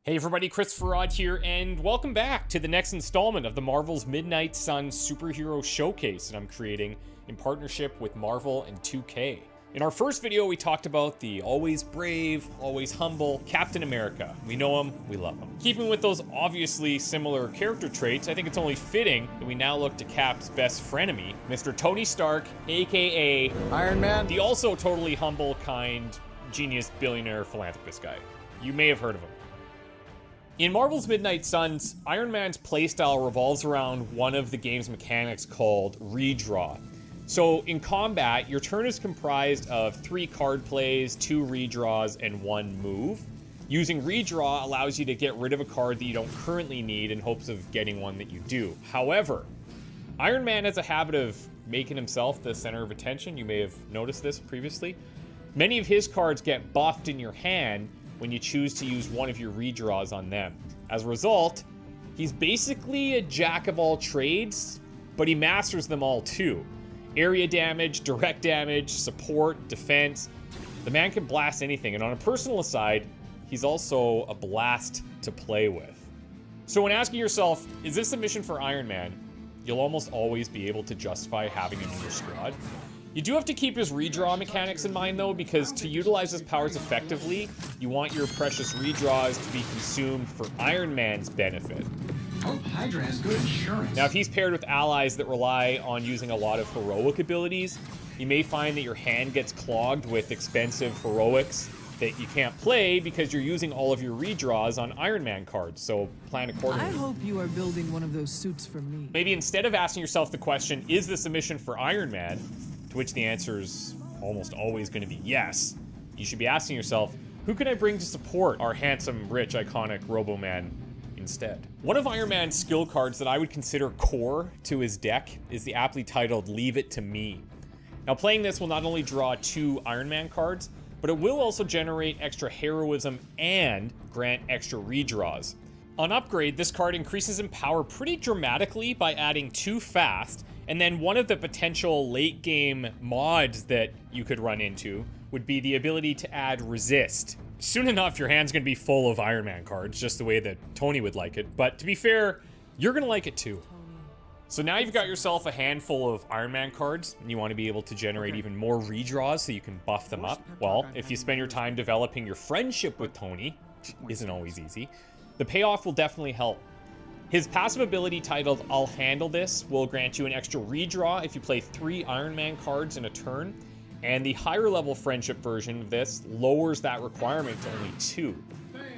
Hey everybody, Christopher Odd here, and welcome back to the next installment of the Marvel's Midnight Sun Superhero Showcase that I'm creating in partnership with Marvel and 2K. In our first video, we talked about the always brave, always humble Captain America. We know him, we love him. Keeping with those obviously similar character traits, I think it's only fitting that we now look to Cap's best frenemy, Mr. Tony Stark, aka Iron Man, the also totally humble, kind, genius, billionaire philanthropist guy. You may have heard of him. In Marvel's Midnight Suns, Iron Man's playstyle revolves around one of the game's mechanics called redraw. So in combat, your turn is comprised of 3 card plays, 2 redraws, and 1 move. Using redraw allows you to get rid of a card that you don't currently need in hopes of getting one that you do. However, Iron Man has a habit of making himself the center of attention. You may have noticed this previously. Many of his cards get buffed in your hand when you choose to use one of your redraws on them. As a result, he's basically a jack of all trades, but he masters them all too. Area damage, direct damage, support, defense. The man can blast anything, and on a personal aside, he's also a blast to play with. So when asking yourself, is this a mission for Iron Man? You'll almost always be able to justify having him in your squad. You do have to keep his redraw mechanics in mind though, because to utilize his powers effectively, you want your precious redraws to be consumed for Iron Man's benefit. Hope Hydra has good insurance. Now, if he's paired with allies that rely on using a lot of heroic abilities, you may find that your hand gets clogged with expensive heroics that you can't play because you're using all of your redraws on Iron Man cards, so plan accordingly. I hope you are building one of those suits for me. Maybe instead of asking yourself the question, is this a mission for Iron Man? To which the answer is almost always going to be yes. You should be asking yourself, who can I bring to support our handsome, rich, iconic Robo-Man instead? One of Iron Man's skill cards that I would consider core to his deck is the aptly titled Leave It to Me. Now playing this will not only draw 2 Iron Man cards, but it will also generate extra heroism and grant extra redraws. On upgrade, this card increases in power pretty dramatically by adding 2 fast, and then one of the potential late game mods that you could run into would be the ability to add resist. Soon enough, your hand's gonna be full of Iron Man cards, just the way that Tony would like it, but to be fair, you're gonna like it too. So now you've got yourself a handful of Iron Man cards, and you want to be able to generate even more redraws so you can buff them up. Well, if you spend your time developing your friendship with Tony, which isn't always easy, the payoff will definitely help. His passive ability titled I'll Handle This will grant you an extra redraw if you play 3 Iron Man cards in a turn, and the higher level friendship version of this lowers that requirement to only 2.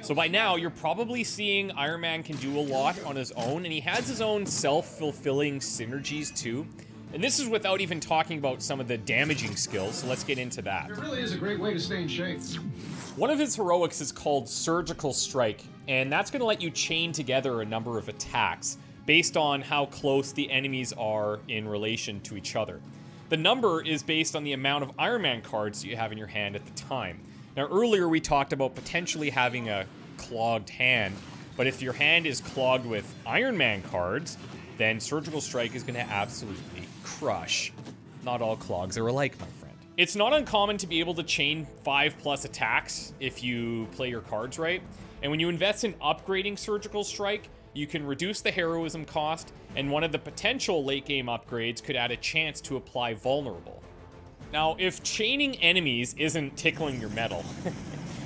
So by now, you're probably seeing Iron Man can do a lot on his own, and he has his own self-fulfilling synergies too. And this is without even talking about some of the damaging skills, so let's get into that. It really is a great way to stay in shape. One of his heroics is called Surgical Strike, and that's going to let you chain together a number of attacks based on how close the enemies are in relation to each other. The number is based on the amount of Iron Man cards you have in your hand at the time. Now earlier we talked about potentially having a clogged hand, but if your hand is clogged with Iron Man cards, then Surgical Strike is going to absolutely crush. Not all clogs are alike, my friend. It's not uncommon to be able to chain 5+ attacks if you play your cards right, and when you invest in upgrading Surgical Strike, you can reduce the heroism cost, and one of the potential late game upgrades could add a chance to apply Vulnerable. Now, if chaining enemies isn't tickling your metal,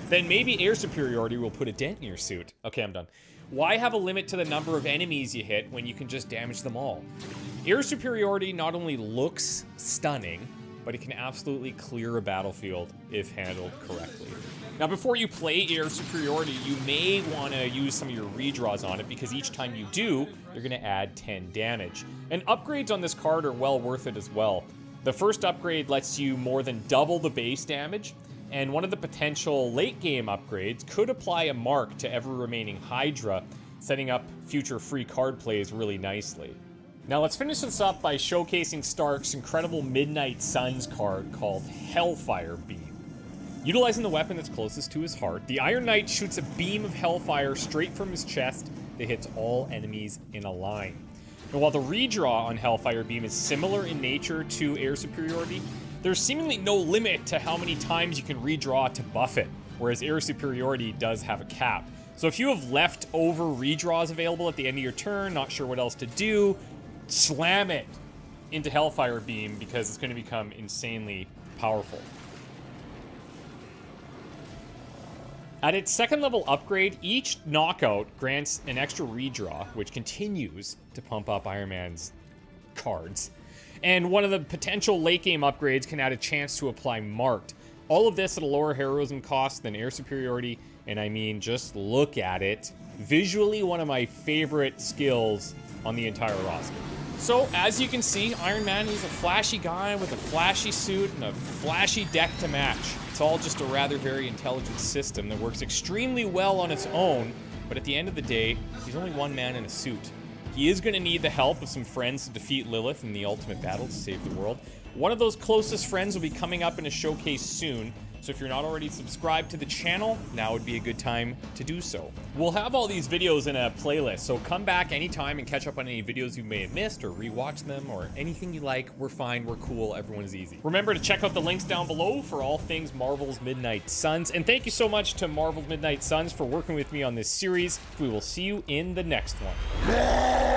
then maybe air superiority will put a dent in your suit. Okay, I'm done. Why have a limit to the number of enemies you hit when you can just damage them all? Air superiority not only looks stunning, but it can absolutely clear a battlefield if handled correctly. Now, before you play air superiority, you may want to use some of your redraws on it, because each time you do, you're going to add 10 damage. And upgrades on this card are well worth it as well. The first upgrade lets you more than double the base damage, and one of the potential late game upgrades could apply a mark to every remaining Hydra, setting up future free card plays really nicely. Now let's finish this up by showcasing Stark's incredible Midnight Suns card called Hellfire Beam. Utilizing the weapon that's closest to his heart, the Iron Knight shoots a beam of hellfire straight from his chest that hits all enemies in a line. And while the redraw on Hellfire Beam is similar in nature to air superiority, there's seemingly no limit to how many times you can redraw to buff it, whereas air superiority does have a cap. So if you have leftover redraws available at the end of your turn, not sure what else to do, slam it into Hellfire Beam because it's going to become insanely powerful. At its second level upgrade, each knockout grants an extra redraw, which continues to pump up Iron Man's cards. And one of the potential late game upgrades can add a chance to apply Marked. All of this at a lower heroism cost than Air Superiority, and I mean, just look at it. Visually, one of my favorite skills on the entire roster. So, as you can see, Iron Man, he's a flashy guy with a flashy suit and a flashy deck to match. It's all just a rather very intelligent system that works extremely well on its own, but at the end of the day, he's only one man in a suit. He is going to need the help of some friends to defeat Lilith in the ultimate battle to save the world. One of those closest friends will be coming up in a showcase soon, so if you're not already subscribed to the channel, now would be a good time to do so. We'll have all these videos in a playlist, so come back anytime and catch up on any videos you may have missed or rewatch them or anything you like. We're fine, we're cool, everyone is easy. Remember to check out the links down below for all things Marvel's Midnight Suns, and thank you so much to Marvel's Midnight Suns for working with me on this series. We will see you in the next one.